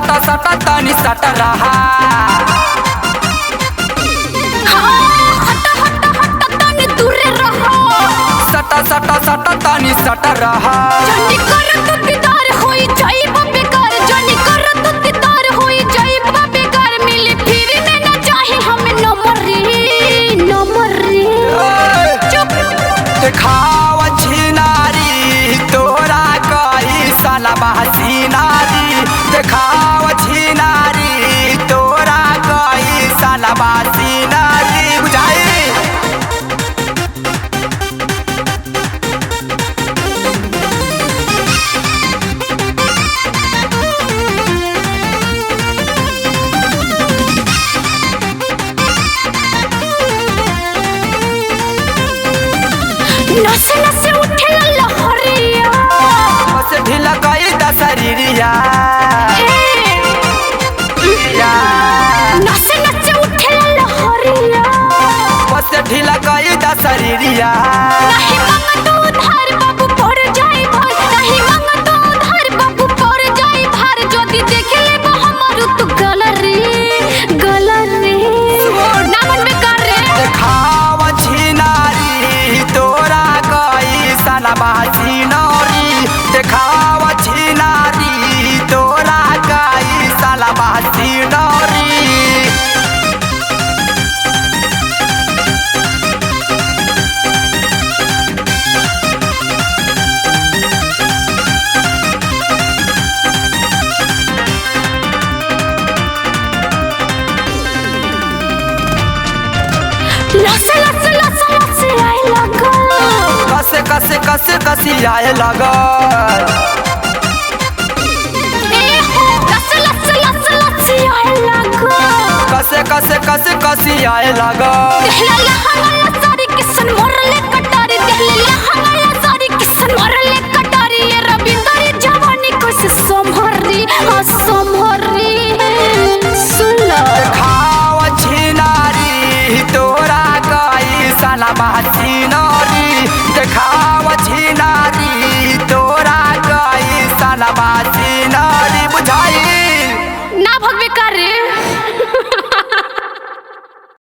सटा सटा तनी सटा रहा सटा सटा सटा तनी सटा रहा जानी कर तू दीदार होई जाई बेकार जानी कर तू दीदार होई जाई बेकार मिली फिर में ना चाहे हमें नमरी चुप दिखावा छिनारी तोरा कई साला बासीनारी दिखावा छिनारी तोरा कई साला बासीनारी बुझाई नसे नसे उठे लहरिया बस ढीला कई दशरीरिया नसे नसे उठे लहरिया बस ढीला कई दशरीरिया नहीं मांग तो उधार बाबू पड़ जाए भार नहीं मांग तो उधार बाबू पड़ जाए भार जदी देख ले हमर तू गलरी नामन बेकार रे दिखावा छिनारी तोरा कई साला बासीनारी दिखावा छिनारी तोरा कई साला बासीनारी लसे लसे लसे लसे आए लगा कसे कसे कसे कसी आए लगल ए हो लसे लसे लसे लसे आए लगा कसे कसे कसे कसी आए लगल देहला हमारा सारी किसन मरले कटारी देहला हमारा सारी किसन मरले कटारी ये रविंद्र जवानी कैसे संभरी सुन लो दिखावा छिनारी तोरा कई साला बासी